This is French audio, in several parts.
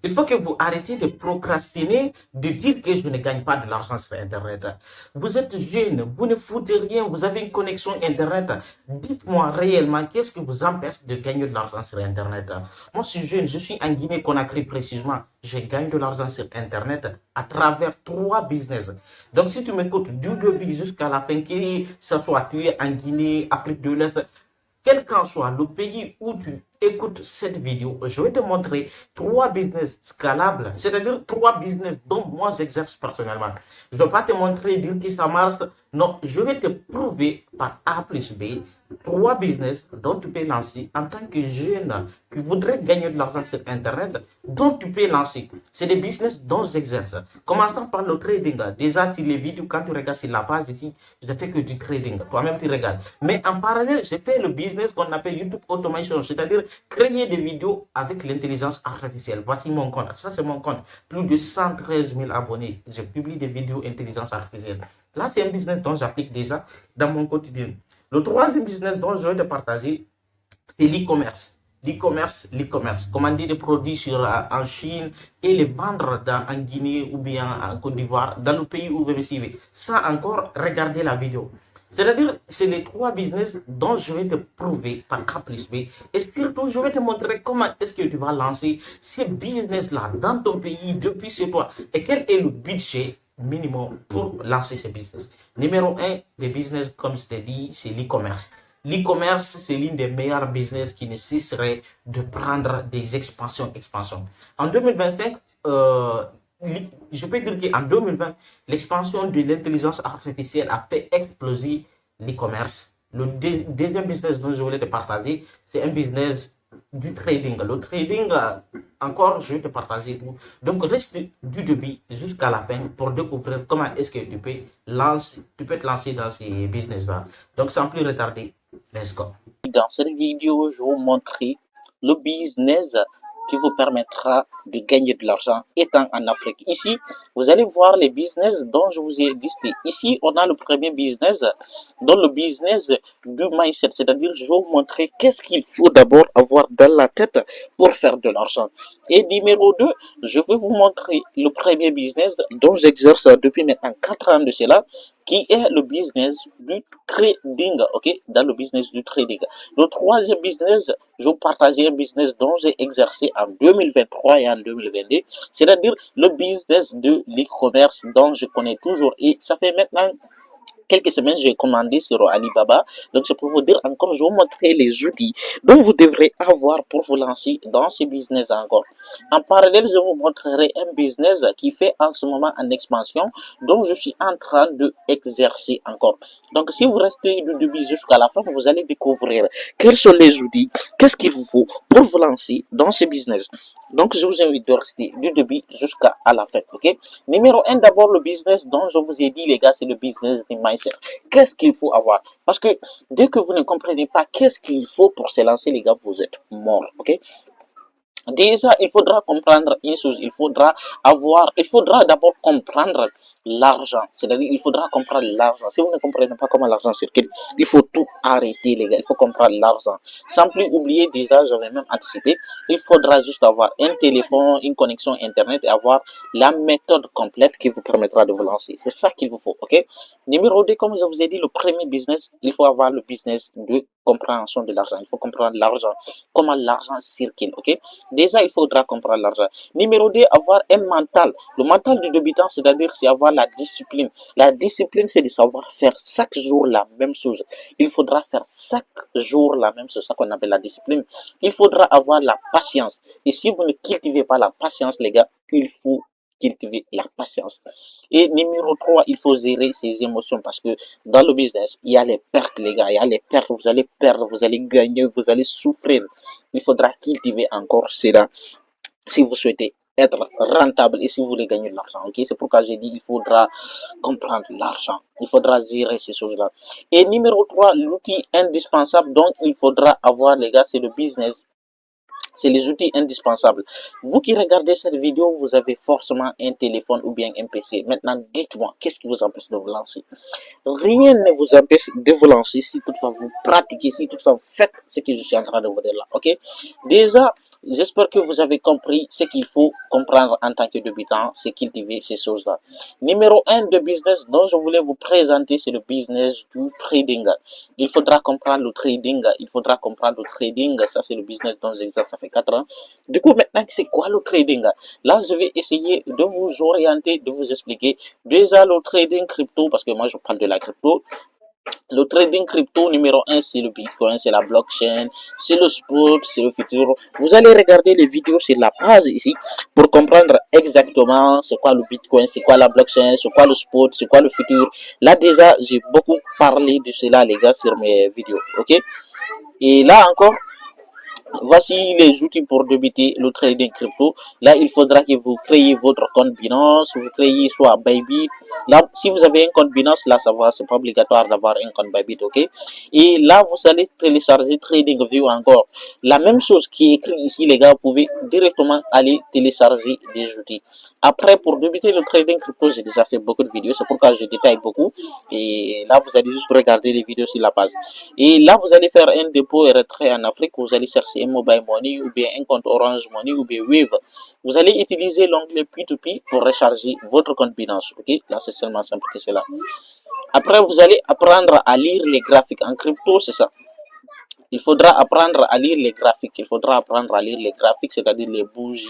Il faut que vous arrêtiez de procrastiner, de dire que je ne gagne pas de l'argent sur Internet. Vous êtes jeune, vous ne foutez rien, vous avez une connexion Internet. Dites-moi réellement, qu'est-ce qui vous empêche de gagner de l'argent sur Internet? Moi, je suis jeune, je suis en Guinée-Conakry précisément. Je gagne de l'argent sur Internet à travers 3 business. Donc, si tu m'écoutes du début jusqu'à la fin, que ce soit tu es en Guinée, Afrique de l'Est, quel qu'en soit le pays où tu écoutes cette vidéo, je vais te montrer 3 business scalables, c'est-à-dire 3 business dont moi j'exerce personnellement. Je ne vais pas te montrer, dire que ça marche. Non, je vais te prouver par A plus B 3 business dont tu peux lancer en tant que jeune qui voudrait gagner de l'argent sur Internet, dont tu peux lancer. C'est des business dont j'exerce. Commençons par le trading. Déjà, sur les vidéos, quand tu regardes sur la page ici, je ne fais que du trading. Toi-même, tu regardes. Mais en parallèle, je fais le business qu'on appelle YouTube Automation, c'est-à-dire créer des vidéos avec l'intelligence artificielle. Voici mon compte. Ça, c'est mon compte. Plus de 113 000 abonnés. Je publie des vidéos intelligence artificielle. Là, c'est un business dont j'applique déjà dans mon quotidien. Le troisième business dont je vais te partager, c'est l'e-commerce. L'e-commerce. Commander des produits en Chine et les vendre en Guinée ou bien en Côte d'Ivoire, dans le pays où vous me suivez. Sans encore regarder la vidéo. C'est-à-dire, c'est les 3 business dont je vais te prouver par A plus B. Et surtout, je vais te montrer comment est-ce que tu vas lancer ces business-là dans ton pays depuis chez toi. Et quel est le budget minimum pour lancer ces business. Numéro 1, les business, comme je t'ai dit, c'est l'e-commerce. L'e-commerce, c'est l'une des meilleures business qui nécessiterait de prendre des expansions. En 2025, je peux dire qu'en 2020, l'expansion de l'intelligence artificielle a fait exploser l'e-commerce. Le deuxième business dont je voulais te partager, c'est un business du trading. Le trading, encore, je vais te partager tout. Donc, reste du début jusqu'à la fin pour découvrir comment est-ce que tu peux te lancer dans ces business-là. Donc, sans plus retarder, let's go. Dans cette vidéo, je vais vous montrer le business qui vous permettra de gagner de l'argent étant en Afrique. Ici, vous allez voir les business dont je vous ai listé. Ici, on a le premier business, dans le business du mindset, c'est-à-dire je vais vous montrer qu'est-ce qu'il faut d'abord avoir dans la tête pour faire de l'argent. Et numéro 2, je vais vous montrer le premier business dont j'exerce depuis maintenant 4 ans de cela, qui est le business du trading, ok, dans le business du trading. Le troisième business, je vais vous partager un business dont j'ai exercé en 2023 et en 2022, c'est-à-dire le business de l'e-commerce dont je connais toujours et ça fait maintenant quelques semaines, j'ai commandé sur Alibaba. Donc, c'est pour vous dire encore, je vais vous montrer les outils dont vous devrez avoir pour vous lancer dans ce business encore. En parallèle, je vous montrerai un business qui fait en ce moment en expansion, dont je suis en train de exercer encore. Donc, si vous restez du début jusqu'à la fin, vous allez découvrir quels sont les outils, qu'est-ce qu'il vous faut pour vous lancer dans ce business. Donc, je vous invite de rester du début jusqu'à la fin, ok? Numéro 1, d'abord, le business dont je vous ai dit, les gars, c'est le business du mindset. Qu'est-ce qu'il faut avoir? Parce que dès que vous ne comprenez pas qu'est-ce qu'il faut pour se lancer, les gars, vous êtes morts, ok? Déjà, il faudra comprendre une chose, il faudra d'abord comprendre l'argent. C'est-à-dire, il faudra comprendre l'argent. Si vous ne comprenez pas comment l'argent circule, il faut tout arrêter, les gars. Il faut comprendre l'argent. Sans plus oublier, déjà, j'avais même anticipé, il faudra juste avoir un téléphone, une connexion Internet et avoir la méthode complète qui vous permettra de vous lancer. C'est ça qu'il vous faut, ok? Numéro 2, comme je vous ai dit, le premier business, il faut avoir le business de compréhension de l'argent. Il faut comprendre l'argent, comment l'argent circule, ok? Déjà, il faudra comprendre l'argent. Numéro 2, avoir un mental. Le mental du débutant, c'est-à-dire, c'est avoir la discipline. La discipline, c'est de savoir faire chaque jour la même chose. Il faudra faire chaque jour la même chose, c'est ça qu'on appelle la discipline. Il faudra avoir la patience. Et si vous ne cultivez pas la patience, les gars, il faut cultiver la patience. Et numéro 3, il faut gérer ses émotions parce que dans le business, il y a les pertes, les gars. Il y a les pertes, vous allez perdre, vous allez gagner, vous allez souffrir. Il faudra cultiver encore cela si vous souhaitez être rentable et si vous voulez gagner de l'argent, ok? C'est pourquoi j'ai dit il faudra comprendre l'argent. Il faudra gérer ces choses-là. Et numéro 3, l'outil indispensable dont il faudra avoir, les gars, c'est le business C'est les outils indispensables. Vous qui regardez cette vidéo, vous avez forcément un téléphone ou bien un PC. Maintenant, dites-moi, qu'est-ce qui vous empêche de vous lancer? Rien ne vous empêche de vous lancer si toutefois vous pratiquez, si toutefois vous faites ce que je suis en train de vous dire là. Ok? Déjà, j'espère que vous avez compris ce qu'il faut comprendre en tant que débutant, c'est cultiver ces choses-là. Numéro 1 de business dont je voulais vous présenter, c'est le business du trading. Il faudra comprendre le trading. Il faudra comprendre le trading. Ça, c'est le business dont j'exerce, ça fait 4 ans. Du coup, maintenant, c'est quoi le trading? Là, je vais essayer de vous orienter, de vous expliquer. Déjà, le trading crypto, parce que moi, je parle de la crypto. Le trading crypto numéro 1, c'est le Bitcoin, c'est la blockchain, c'est le sport, c'est le futur. Vous allez regarder les vidéos sur la page ici pour comprendre exactement c'est quoi le Bitcoin, c'est quoi la blockchain, c'est quoi le sport, c'est quoi le futur. Là déjà, j'ai beaucoup parlé de cela les gars sur mes vidéos, ok? Et là encore, voici les outils pour débuter le trading crypto. Là, il faudra que vous créez votre compte Binance, vous créez soit Bybit. Là, si vous avez un compte Binance, là, ça va, c'est pas obligatoire d'avoir un compte Bybit, ok? Et là, vous allez télécharger TradingView encore. La même chose qui est écrit ici, les gars, vous pouvez directement aller télécharger des outils. Après, pour débuter le trading crypto, j'ai déjà fait beaucoup de vidéos, c'est pourquoi je détaille beaucoup. Et là, vous allez juste regarder les vidéos sur la page. Et là, vous allez faire un dépôt et retrait en Afrique. Vous allez chercher un mobile money ou bien un compte Orange Money ou bien Wave. Vous allez utiliser l'onglet P2P pour recharger votre compte Binance. Ok, là, c'est seulement simple que cela. Après, vous allez apprendre à lire les graphiques en crypto, c'est ça. Il faudra apprendre à lire les graphiques. Il faudra apprendre à lire les graphiques, c'est-à-dire les bougies,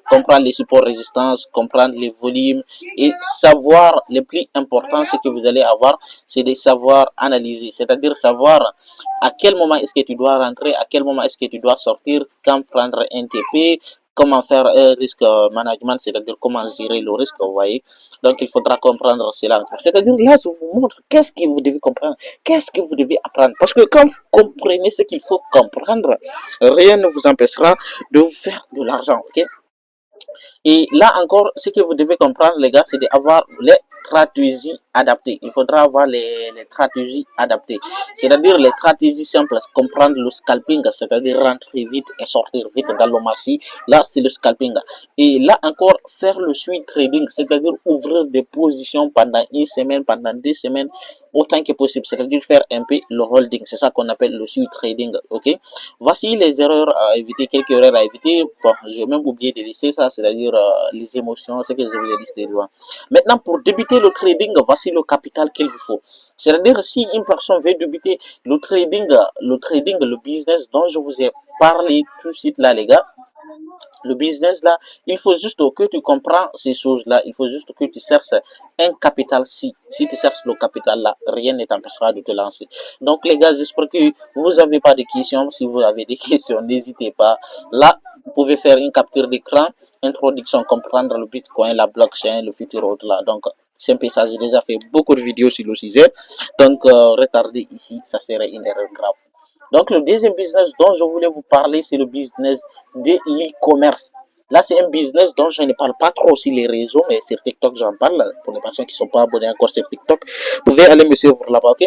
comprendre les supports résistance, comprendre les volumes et savoir, le plus important, ce que vous allez avoir, c'est de savoir analyser, c'est-à-dire savoir à quel moment est-ce que tu dois rentrer, à quel moment est-ce que tu dois sortir, quand prendre un TP, comment faire un risque management, c'est-à-dire comment gérer le risque, vous voyez. Donc, il faudra comprendre cela. C'est-à-dire, là, je vous montre qu'est-ce que vous devez comprendre, qu'est-ce que vous devez apprendre. Parce que quand vous comprenez ce qu'il faut comprendre, rien ne vous empêchera de vous faire de l'argent, ok? Et là encore, ce que vous devez comprendre, les gars, c'est d'avoir les stratégies adaptées. Il faudra avoir les stratégies adaptées. C'est-à-dire les stratégies simples, comprendre le scalping, c'est-à-dire rentrer vite et sortir vite dans le marché. Là, c'est le scalping. Et là encore, faire le swing trading, c'est-à-dire ouvrir des positions pendant une semaine, pendant 2 semaines, autant que possible. C'est-à-dire faire un peu le holding. C'est ça qu'on appelle le swing trading. Ok? Voici les erreurs à éviter, quelques erreurs à éviter. Bon, j'ai même oublié de laisser ça, c'est-à-dire les émotions, ce que je vous ai listé devant. Maintenant, pour débuter le trading, voici le capital qu'il vous faut. C'est-à-dire, si une personne veut débuter le trading, le business dont je vous ai parlé tout de suite là, les gars, le business là, il faut juste que tu comprends ces choses-là. Il faut juste que tu cherches un capital. Si tu cherches le capital là, rien ne t'empêchera de te lancer. Donc les gars, j'espère que vous n'avez pas de questions. Si vous avez des questions, n'hésitez pas. Là, vous pouvez faire une capture d'écran, introduction, comprendre le Bitcoin, la blockchain, le futur autre là. Donc, c'est un peu ça. J'ai déjà fait beaucoup de vidéos sur le sujet. Donc, retarder ici, ça serait une erreur grave. Donc, le deuxième business dont je voulais vous parler, c'est le business de l'e-commerce. Là, c'est un business dont je ne parle pas trop sur les réseaux, mais sur TikTok, j'en parle. Pour les personnes qui ne sont pas abonnées encore sur TikTok, vous pouvez aller me suivre là-bas, ok?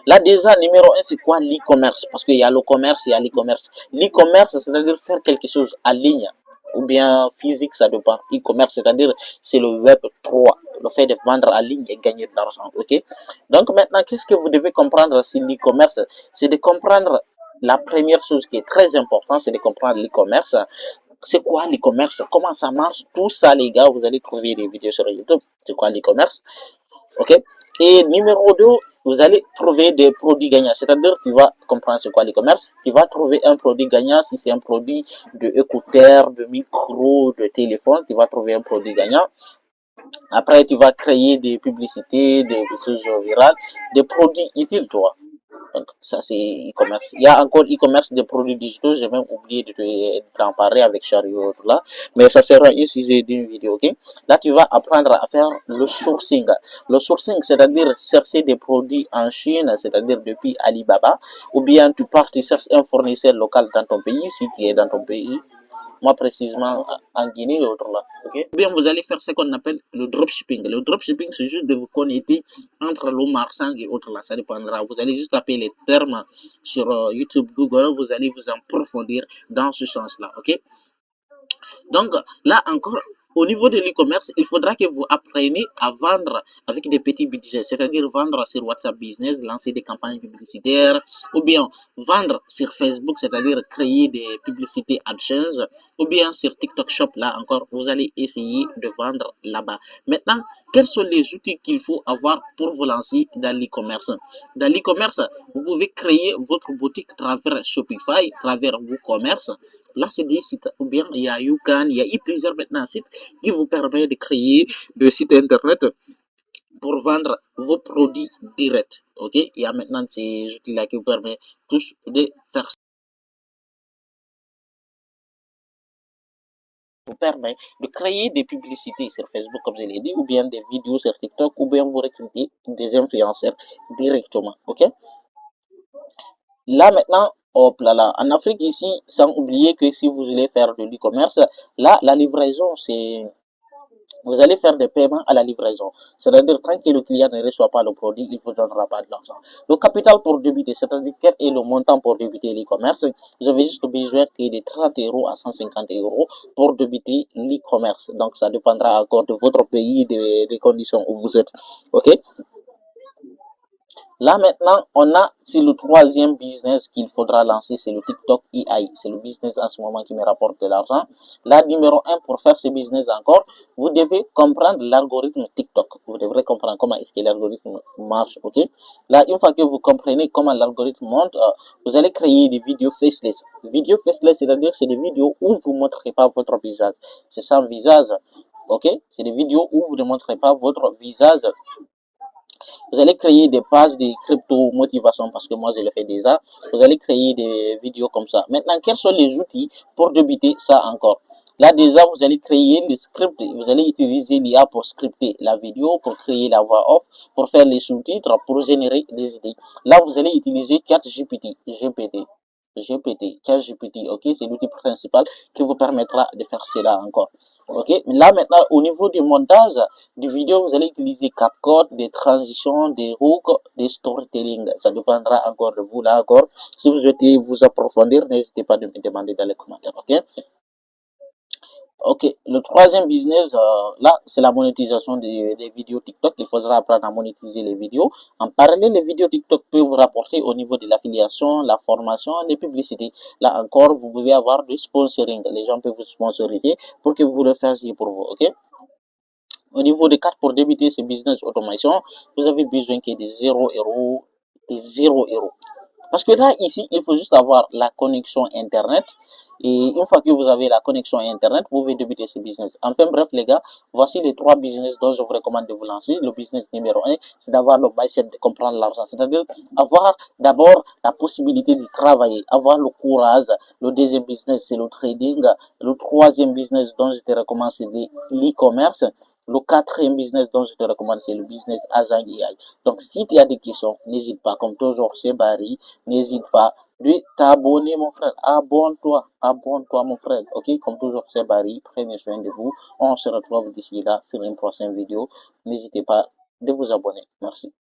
Là, déjà, numéro 1, c'est quoi l'e-commerce? Parce qu'il y a le commerce, il y a l'e-commerce. L'e-commerce, c'est-à-dire faire quelque chose en ligne ou bien physique, ça dépend. E-commerce, c'est-à-dire c'est le web 3, le fait de vendre en ligne et gagner de l'argent, ok? Donc maintenant, qu'est-ce que vous devez comprendre sur l'e-commerce? C'est de comprendre la première chose qui est très importante, c'est de comprendre l'e-commerce. C'est quoi l'e-commerce? Comment ça marche? Tout ça, les gars, vous allez trouver des vidéos sur YouTube. C'est quoi l'e-commerce? Ok? Et numéro 2, vous allez trouver des produits gagnants. C'est-à-dire, tu vas comprendre c'est quoi l'e-commerce. Tu vas trouver un produit gagnant. Si c'est un produit de écouteurs, de micro, de téléphone, tu vas trouver un produit gagnant. Après, tu vas créer des publicités, des choses virales, des produits utiles, toi. Donc, ça, c'est e-commerce. Il y a encore e-commerce des produits digitaux. J'ai même oublié d'en parler avec Chariot là. Mais ça sera un sujet d'une vidéo, ok? Là, tu vas apprendre à faire le sourcing. Le sourcing, c'est-à-dire chercher des produits en Chine, c'est-à-dire depuis Alibaba. Ou bien tu pars, tu cherches un fournisseur local dans ton pays, si tu es dans ton pays. moi précisément en Guinée et autres là. Ok? Ou bien vous allez faire ce qu'on appelle le dropshipping. Le dropshipping, c'est juste de vous connecter entre le marchand et autres là. Ça dépendra. Vous allez juste taper les termes sur YouTube, Google. Vous allez vous approfondir dans ce sens-là. Ok? Donc là encore, au niveau de l'e-commerce, il faudra que vous appreniez à vendre avec des petits budgets, c'est-à-dire vendre sur WhatsApp Business, lancer des campagnes publicitaires, ou bien vendre sur Facebook, c'est-à-dire créer des publicités AdSense, ou bien sur TikTok Shop, là encore, vous allez essayer de vendre là-bas. Maintenant, quels sont les outils qu'il faut avoir pour vous lancer dans l'e-commerce? Dans l'e-commerce, vous pouvez créer votre boutique à travers Shopify, à travers WooCommerce. Là, c'est des sites, ou bien il y a YouCan, il y a eu plusieurs maintenant sites qui vous permet de créer des sites internet pour vendre vos produits directs. Ok, il y a maintenant ces outils-là qui vous permettent tous de faire ça. Vous permet de créer des publicités sur Facebook, comme je l'ai dit, ou bien des vidéos sur TikTok, ou bien vous recrutez des influenceurs directement. Ok, là maintenant, hop là, en Afrique ici, sans oublier que si vous voulez faire de l'e-commerce, là, la livraison, c'est vous allez faire des paiements à la livraison. C'est-à-dire, tant que le client ne reçoit pas le produit, il ne vous donnera pas de l'argent. Le capital pour débuter, c'est-à-dire quel est le montant pour débuter l'e-commerce, vous avez juste besoin de 30 € à 150 € pour débuter l'e-commerce. Donc, ça dépendra encore de votre pays, des conditions où vous êtes. OK? Là maintenant, c'est le troisième business qu'il faudra lancer, c'est le TikTok AI. C'est le business en ce moment qui me rapporte de l'argent. Là, numéro un, pour faire ce business encore, vous devez comprendre l'algorithme TikTok. Vous devrez comprendre comment est-ce que l'algorithme marche, ok? Là, une fois que vous comprenez comment l'algorithme monte, vous allez créer des vidéos faceless. Vidéos faceless, c'est-à-dire c'est des vidéos où vous ne montrez pas votre visage. C'est sans visage, ok? C'est des vidéos où vous ne montrez pas votre visage. Vous allez créer des pages de crypto-motivation parce que moi je le fais déjà. Vous allez créer des vidéos comme ça. Maintenant, quels sont les outils pour débuter ça encore? Là déjà, vous allez créer le script. Vous allez utiliser l'IA pour scripter la vidéo, pour créer la voix off, pour faire les sous-titres, pour générer des idées. Là, vous allez utiliser ChatGPT, ChatGPT, ok, c'est l'outil principal qui vous permettra de faire cela encore. Ok, mais là maintenant, au niveau du montage des vidéos, vous allez utiliser CapCut, des transitions, des hooks, des storytelling. Ça dépendra encore de vous là encore. Si vous souhaitez vous approfondir, n'hésitez pas à me demander dans les commentaires. Ok. Ok, le troisième business, là, c'est la monétisation des vidéos TikTok. Il faudra apprendre à monétiser les vidéos. En parallèle, les vidéos TikTok peuvent vous rapporter au niveau de l'affiliation, la formation, les publicités. Là encore, vous pouvez avoir du sponsoring. Les gens peuvent vous sponsoriser pour que vous le fassiez pour vous, ok? Au niveau des cartes pour débuter ce business automation, vous avez besoin que de 0 €, de 0 €. Parce que là, ici, il faut juste avoir la connexion Internet. Et une fois que vous avez la connexion Internet, vous pouvez débuter ce business. Enfin bref, les gars, voici les 3 business dont je vous recommande de vous lancer. Le business numéro un, c'est d'avoir le mindset de comprendre l'argent. C'est-à-dire avoir d'abord la possibilité de travailler, avoir le courage. Le deuxième business, c'est le trading. Le troisième business dont je te recommande, c'est l'e-commerce. Le quatrième business dont je te recommande, c'est le business agent AI. Donc, si tu as des questions, n'hésite pas. Comme toujours, c'est Barry. N'hésite pas de t'abonner, mon frère. Abonne-toi, mon frère. Ok, comme toujours, c'est Barry. Prenez soin de vous. On se retrouve d'ici là sur une prochaine vidéo. N'hésitez pas de vous abonner. Merci.